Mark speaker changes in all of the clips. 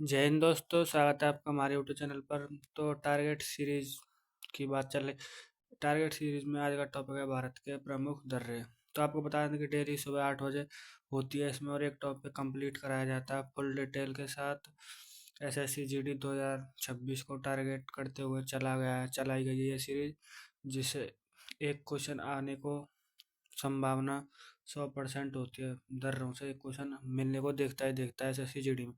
Speaker 1: जय हिंद दोस्तों, स्वागत है आपका हमारे यूट्यूब चैनल पर। तो टारगेट सीरीज की बात चल रही। टारगेट सीरीज में आज का टॉपिक है भारत के प्रमुख दर्रे। तो आपको बता दें कि डेली सुबह 8 बजे होती है इसमें, और एक टॉपिक कंप्लीट कराया जाता है फुल डिटेल के साथ। एसएससी जीडी 2026 को टारगेट करते हुए चलाई गई है ये सीरीज, जिसे एक क्वेश्चन आने को संभावना 100% होती है। दर्रों से एक क्वेश्चन मिलने को देखता है एसएससी जीडी में।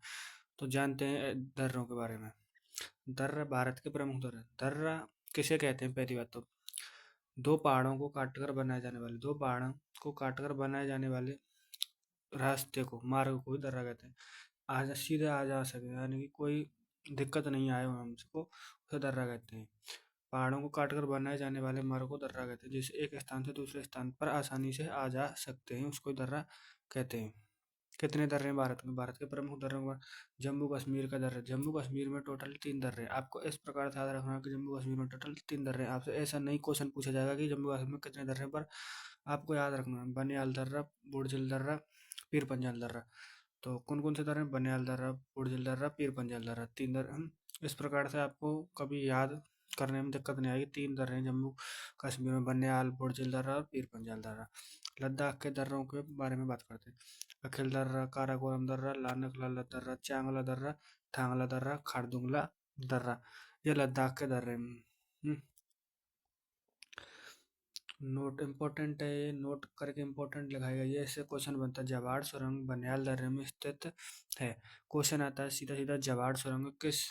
Speaker 1: तो जानते हैं दर्रों के बारे में। दर्रा भारत के प्रमुख दर्रे। दर्रा किसे कहते हैं? पहली बात तो दो पहाड़ों को काटकर बनाए जाने वाले रास्ते को, मार्ग को ही दर्रा कहते हैं। आज सीधे आ जा सके, यानी कि कोई दिक्कत नहीं आए हो हमको, उसे दर्रा कहते हैं। पहाड़ों को काटकर बनाए जाने वाले मार्ग को दर्रा कहते हैं, जिससे एक स्थान से दूसरे स्थान पर आसानी से आ जा सकते हैं, उसको दर्रा कहते हैं। कितने दर्रे हैं भारत में? भारत के प्रमुख दर्रों में जम्मू कश्मीर का दर्रा। जम्मू कश्मीर में टोटल 3 दर्रे हैं। आपको इस प्रकार से याद रखना है कि जम्मू कश्मीर में टोटल 3 दर्रे हैं। आपसे ऐसा नहीं क्वेश्चन पूछा जाएगा कि जम्मू कश्मीर में कितने दर्रे हैं, पर आपको याद रखना है बनियाल दर्रा, बुड़जिल दर्रा, पीर पंजाल दर्रा। तो कौन कौन से दर्रे हैं? बनियाल दर्रा, बुड़जिल दर्रा, पीर पंजाल दर्रा, 3 दर्रे इस प्रकार से आपको कभी याद करने में दिक्कत नहीं आएगी। 3 दर्रे हैं जम्मू कश्मीर में, बनियाल, बुड़जिल दर्रा और पीर पंजाल दर्रा। लद्दाख के दर्रों के बारे में बात करते हैं। अखिल दर्रा, काराकोरम दर्रा, लानकलाला दर्रा, चांगला दर्रा, थांगला दर्रा, खारदुंगला दर्रा। ये लद्दाख के दर्रे हैं। नोट इम्पोर्टेंट है, ये नोट करके इम्पोर्टेंट लिखाएगा। ये ऐसे क्वेश्चन बनता है। जवाड़ सुरंग बनियाल दर्रे में स्थित है। क्वेश्चन आता है सीधा सीधा, जवाड़ सुरंग किस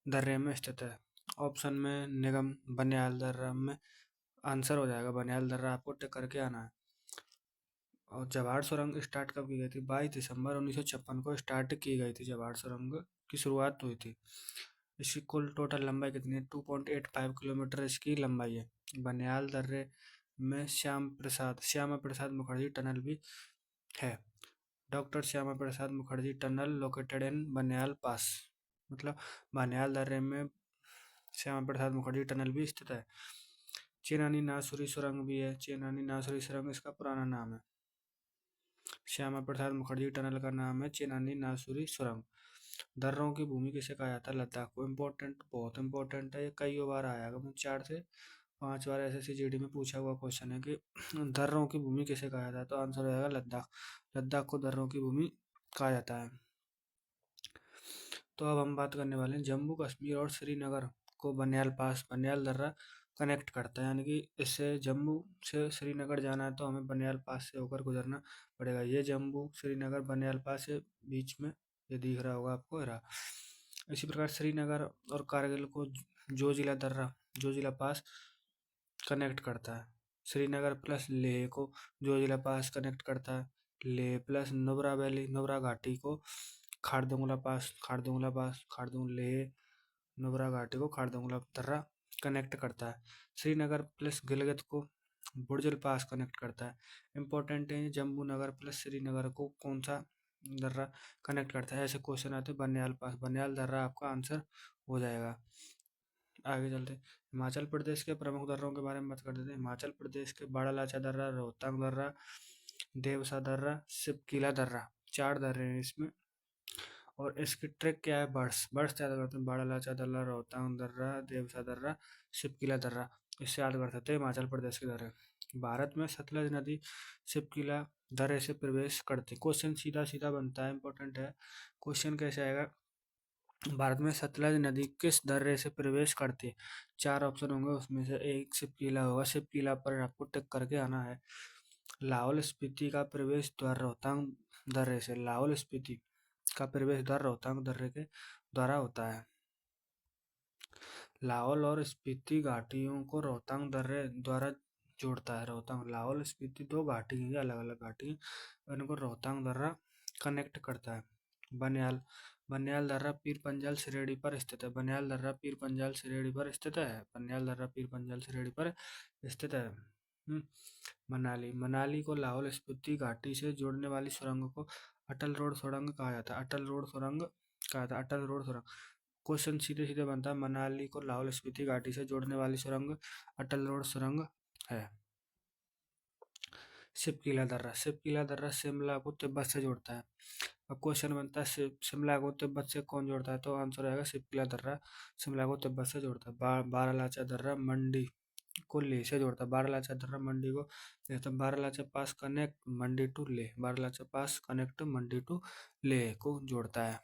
Speaker 1: दर्रे में स्थित है? ऑप्शन में निगम, बनियाल दर्रा में आंसर हो जाएगा बनियाल दर्रा, आपको टिक करके आना है। और जवाहर सुरंग स्टार्ट कब की गई थी? 22 दिसंबर 1956 को स्टार्ट की गई थी। जवाहर सुरंग की शुरुआत हुई थी। इसकी कुल टोटल लंबाई कितनी है? 2.85 किलोमीटर इसकी लंबाई है। बनियाल दर्रे में श्यामा प्रसाद मुखर्जी टनल भी है। Doctor Shyama Prasad Mukherjee tunnel located in Banihal pass, मतलब बनियाल दर्रे में श्यामा प्रसाद मुखर्जी टनल भी स्थित है। चेनानी नासुरी सुरंग भी है। चेनानी नासुरी सुरंग इसका पुराना नाम है। श्यामा प्रसाद मुखर्जी टनल का नाम है चेनानी नासुरी सुरंग। दर्रों की भूमि किसे कहा जाता है? लद्दाख को। इम्पोर्टेंट, बहुत इंपॉर्टेंट है, ये कई बार आएगा। मैं 4 से 5 बार एसएससी में पूछा हुआ क्वेश्चन है कि दर्रों की भूमि किसे कहा जाता है, तो आंसर हो जाएगा लद्दाख। लद्दाख को दर्रों की भूमि कहा जाता है। तो अब हम बात करने वाले हैं जम्मू कश्मीर और श्रीनगर को बनियाल दर्रा कनेक्ट करता है, यानी कि इससे जम्मू से श्रीनगर जाना है तो हमें बनियाल पास से होकर गुजरना पड़ेगा। ये जम्मू श्रीनगर बनियाल पास से बीच में, ये दिख रहा होगा आपको, रहा। इसी प्रकार श्रीनगर और कारगिल को जोजिला पास कनेक्ट करता है। श्रीनगर प्लस लेह को जोजिला पास कनेक्ट करता है। लेह प्लस नुब्रा वैली, नुब्रा घाटी को लेह नुब्रा घाटी को खारदुंगला दर्रा कनेक्ट करता है। श्रीनगर प्लस गिलगित को बुर्जिल पास कनेक्ट करता है। इंपॉर्टेंट है, जम्मू नगर प्लस श्रीनगर को कौन सा दर्रा कनेक्ट करता है? ऐसे क्वेश्चन आते हैं। बनियाल पास, बनियाल दर्रा आपका आंसर हो जाएगा। आगे चलते हैं। हिमाचल प्रदेश के प्रमुख दर्रों के बारे में बात कर देते हैं। हिमाचल प्रदेश के बाड़ालाचा दर्रा, रोहतांग दर्रा, देवसा दर्रा, सिपकीला दर्रा, 4 दर्रे हैं इसमें। और इसकी ट्रिक क्या है? बर्ड्स याद करते हैं। बाड़ालाचा दर्रा, रोहतांग दर्रा, देवसा दर्रा, सिपकीला दर्रा, इससे याद कर सकते हैं हिमाचल प्रदेश के दर्रे। भारत में सतलज नदी सिपकीला दर्रे से प्रवेश करती। क्वेश्चन सीधा सीधा बनता है, इंपॉर्टेंट है। क्वेश्चन कैसे आएगा? भारत में सतलज नदी किस दर्रे से प्रवेश करती है? 4 ऑप्शन होंगे, उसमें से एक सिपकीला होगा। सिपकीला पर आपको टिक करके आना है। लाहौल स्पीति का प्रवेश द्वार रोहतांग दर्रे से, लाहौल स्पीति का प्रवेश द्वार रोहतांग दर्रे के द्वारा होता है। लाहौल और स्पीति घाटियों को रोहतांग दर्रे द्वारा जोड़ता है। रोहतांग, लाहौल स्पीति 2 घाटी हैं, अलग अलग घाटी हैं, इनको रोहतांग दर्रा कनेक्ट करता है। बनियाल बनियाल दर्रा पीर पंजाल श्रेणी पर स्थित है। बनियाल दर्रा पीर पंजाल श्रेणी पर स्थित है। बनियाल दर्रा पीर पंजाल श्रेणी पर स्थित है। मनाली को लाहौल स्पीति घाटी से जोड़ने वाली सुरंग को अटल रोड सुरंग कहा जाता है। अटल रोड सुरंग। क्वेश्चन सीधे सीधे बनता है। मनाली को लाहौल स्पीति घाटी से जोड़ने वाली सुरंग अटल रोड सुरंग है। शिपकीला दर्रा शिमला को तिब्बत से जोड़ता है। अब क्वेश्चन बनता है शिमला को तिब्बत से कौन जोड़ता है, तो आंसर आएगा शिपकीला दर्रा शिमला को तिब्बत से जोड़ता है। बारालाचा दर्रा मंडी को लेह से जोड़ता है। बारालाचा दर्रा मंडी को जैसे Baralacha pass connect Mandi to Leh, Baralacha pass connect Mandi to Leh को जोड़ता है।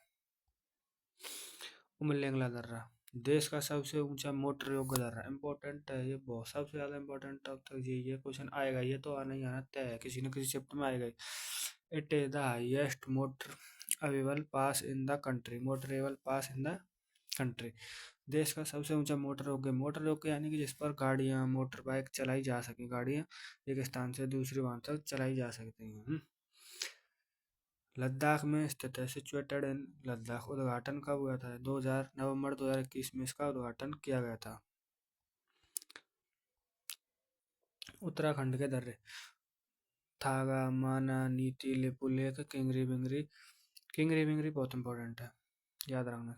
Speaker 1: उमलेंगला दर्रा देश का सबसे ऊंचा मोटर योग्य दर्रा, इंपॉर्टेंट है ये बहुत, सबसे ज्यादा इंपॉर्टेंट टॉपिक ये क्वेश्चन आएगा, ये तो आना ही आना तय है, किसी न किसी चैप्टर में आएगा। It is the highest motor available pass in the country, motorable pass in the country. देश का सबसे ऊंचा मोटर योग्य यानी कि जिस पर गाड़ियां मोटर बाइक चलाई जा सके, गाड़ियां एक स्थान से दूसरे वहां तक चलाई जा सकती हैं। लद्दाख में स्थित है, सिचुएटेड इन लद्दाख। उद्घाटन कब हुआ था? 2000 नवंबर 2021 में इसका उद्घाटन किया गया था। उत्तराखंड के दर्रे थागा माना नीति लिपुलेख किंगरी बिंगरी, किंगरी बिंगरी बहुत इंपॉर्टेंट है, याद रखना।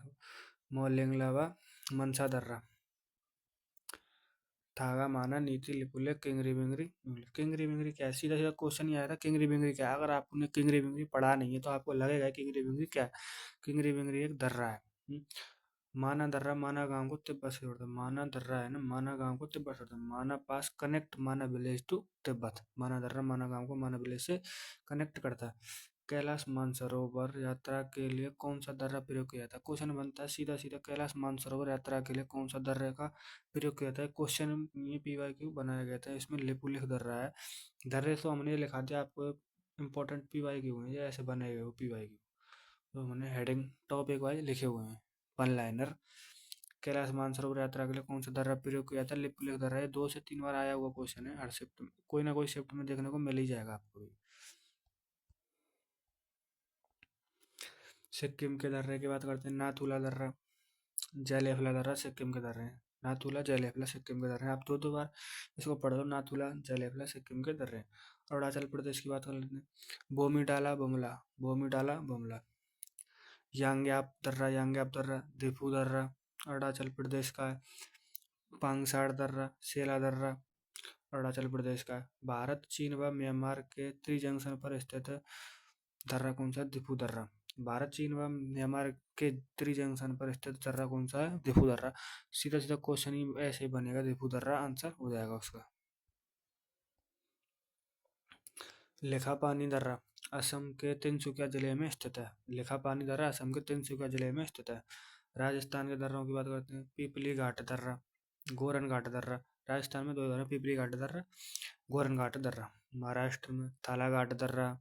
Speaker 1: मोलिंगला व मनसा दर्रा थागा माना नीति लिपुलेख किंगरी बिंगरी। किंगरी बिंगरी क्या है? सीधा सीधा क्वेश्चन ही आया था किंगरी बिंगरी क्या है। अगर आपने किंगरी बिंगरी पढ़ा नहीं है तो आपको लगेगा किंगरी बिंगरी क्या है। किंगरी बिंगरी एक दर्रा है। माना दर्रा माना गांव को तिब्बत से जोड़ता है। माना दर्रा है ना, माना गांव को तिब्बत से जोड़ता है। माना पास कनेक्ट माना विलेज टू तिब्बत। माना दर्रा माना गांव को माना विलेज से कनेक्ट करता है। कैलाश मानसरोवर यात्रा के लिए कौन सा दर्रा प्रयोग किया था? क्वेश्चन बनता है सीधा सीधा, कैलाश मानसरोवर यात्रा के लिए कौन सा दर्रे का प्रयोग किया था? क्वेश्चन ये PYQ बनाया गया था, इसमें लिपुलेख दर्रा है। दर्रे तो हमने लिखा दिया आपको, इम्पोर्टेंट PYQ है, ये ऐसे बने हुए PYQ, तो हमने हेडिंग टॉपिक वाइज लिखे हुए हैं, वन लाइनर। कैलाश मानसरोवर यात्रा के लिए कौन सा दर्रा प्रयोग किया था? लिपुलेख दर्रा है। 2 से 3 बार आया हुआ क्वेश्चन है, हर शिफ्ट में कोई ना कोई शिफ्ट में देखने को मिल ही जाएगा आपको भी। सिक्किम के दर्रे की बात करते हैं। नाथुला दर्रा जयलेफला दर्रा सिक्किम के दर्रे हैं। नाथुला जयलेफला सिक्किम के दर्रे हैं। आप 2 2 बार इसको पढ़ लो, नाथुला जयलेफला सिक्किम के दर्रे हैं। अरुणाचल प्रदेश की बात कर लेते हैं। बोमीडाला बुमला, बोमीडाला बुमला। यांग्याप दर्रा दिफू दर्रा अरुणाचल प्रदेश का है। पांगसाड़ दर्रा सेला दर्रा अरुणाचल प्रदेश का है। भारत चीन व म्यांमार के त्रिजंक्शन पर स्थित दर्रा कौन सा है? दिफू दर्रा। भारत चीन व म्यांमार के त्रिजंक्शन पर स्थित दर्रा कौन सा है? दिफू दर्रा। सीधा सीधा क्वेश्चन ही ऐसे ही बनेगा, दिफू दर्रा आंसर हो जाएगा उसका। लेखापानी दर्रा असम के तिनसुकिया जिले में स्थित है। लेखापानी दर्रा असम के तिनसुकिया जिले में स्थित है। राजस्थान के दर्रों की बात करते हैं। पिपली घाट दर्रा गोरन घाट दर्रा। राजस्थान में 2 दर्रा, पिपली घाट दर्रा, गोरन घाट दर्रा। महाराष्ट्र में थालाघाट दर्रा,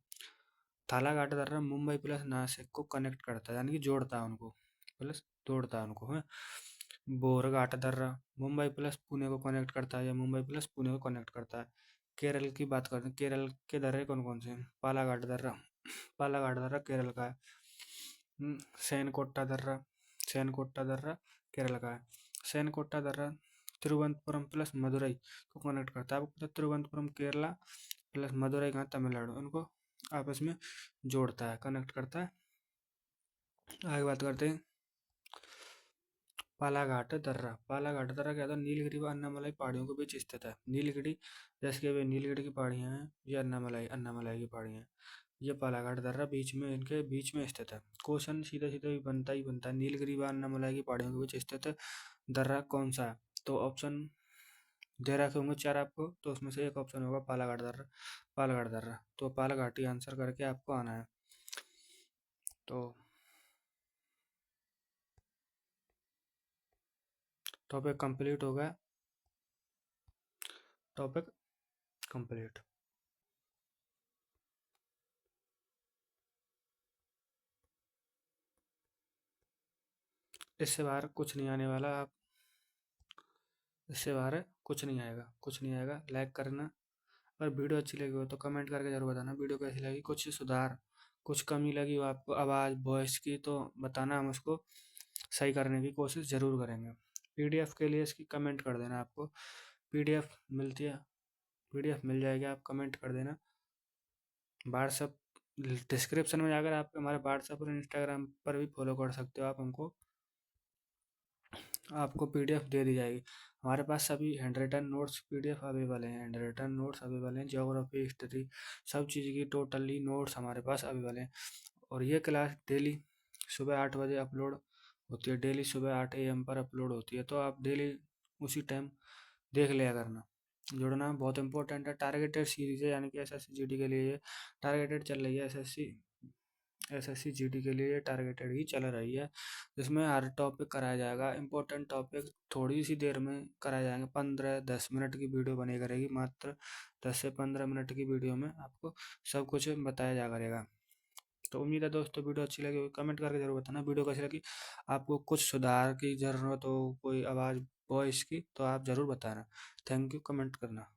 Speaker 1: थालाघाट दर्रा मुंबई प्लस नासिक को कनेक्ट करता है, यानी कि जोड़ता है उनको, प्लस जोड़ता है उनको है। बोरघाट दर्रा मुंबई प्लस पुणे को कनेक्ट करता है, या मुंबई प्लस पुणे को कनेक्ट करता है। केरल की बात करते हैं। केरल के दर्रे कौन कौन से हैं? पालाघाट दर्रा, पालाघाट दर्रा केरल का है। सैनकोट्टा दर्रा, सैनकोट्टा दर्रा केरल का है। सैनकोट्टा दर्रा तिरुवनंतपुरम प्लस मदुरई को कनेक्ट करता है। आपको पता है तिरुवनंतपुरम केरला प्लस मदुरई कहाँ? तमिलनाडु। उनको आपस में जोड़ता है, कनेक्ट करता है। आगे बात करते हैं पालाघाट दर्रा क्या था? नीलगिरी व अन्नामलाई पहाड़ियों के बीच स्थित है। नीलगिरी जैसे कि वे नीलगिरी की पहाड़ियां हैं, ये अन्नामलाई की पहाड़ियां हैं। ये पालाघाट दर्रा बीच में, इनके बीच में स्थित है। क्वेश्चन सीधा सीधा भी बनता ही बनता है, नीलगिरी व अन्नामलाई की पहाड़ियों के बीच स्थित दर्रा कौन सा है? तो ऑप्शन दे रखे होंगे 4 आपको, तो उसमें से एक ऑप्शन होगा पालाघाट दर्रा, पालाघाट दर्रा। तो पालाघाट ही आंसर करके आपको आना है। तो टॉपिक कंप्लीट हो गया, टॉपिक कंप्लीट। इससे बाहर कुछ नहीं आने वाला, आप इससे बाहर कुछ नहीं आएगा, कुछ नहीं आएगा। लाइक करना, अगर वीडियो अच्छी लगी हो तो कमेंट करके जरूर बताना वीडियो कैसी लगी, कुछ सुधार, कुछ कमी लगी हो आपको आवाज़ वॉइस की तो बताना, हम उसको सही करने की कोशिश ज़रूर करेंगे। PDF के लिए इसकी कमेंट कर देना, आपको PDF मिलती है, PDF मिल जाएगी, आप कमेंट कर देना। व्हाट्सअप डिस्क्रिप्शन में जाकर आप हमारे व्हाट्सअप और इंस्टाग्राम पर भी फॉलो कर सकते हो आप हमको। आपको पीडीएफ दे दी जाएगी। हमारे पास सभी handwritten notes PDF available हैं, हैंड रिटन नोट्स अवेलेबल हैं, ज्योग्राफी, हिस्ट्री, सब चीज़ की टोटली नोट्स हमारे पास अवेलेबल हैं। और ये क्लास डेली सुबह 8 बजे अपलोड होती है, डेली सुबह 8 AM पर अपलोड होती है, तो आप डेली उसी टाइम देख लिया करना। जुड़ना बहुत इंपॉर्टेंट है। टारगेटेड सीरीज है, यानी कि एसएससी जीडी के लिए ये टारगेटेड चल रही है। एसएससी जीडी के लिए टारगेटेड ही चल रही है, जिसमें हर टॉपिक कराया जाएगा। इंपॉर्टेंट टॉपिक थोड़ी सी देर में कराए जाएंगे। 15-10 मिनट की वीडियो बनी करेगी, मात्र 10 से 15 मिनट की वीडियो में आपको सब कुछ बताया जा करेगा। तो उम्मीद है दोस्तों वीडियो अच्छी लगी होगी, कमेंट करके जरूर बताना वीडियो कैसी लगी। आपको कुछ सुधार की ज़रूरत हो, कोई आवाज़ वॉइस की, तो आप ज़रूर बताना। थैंक यू, कमेंट करना।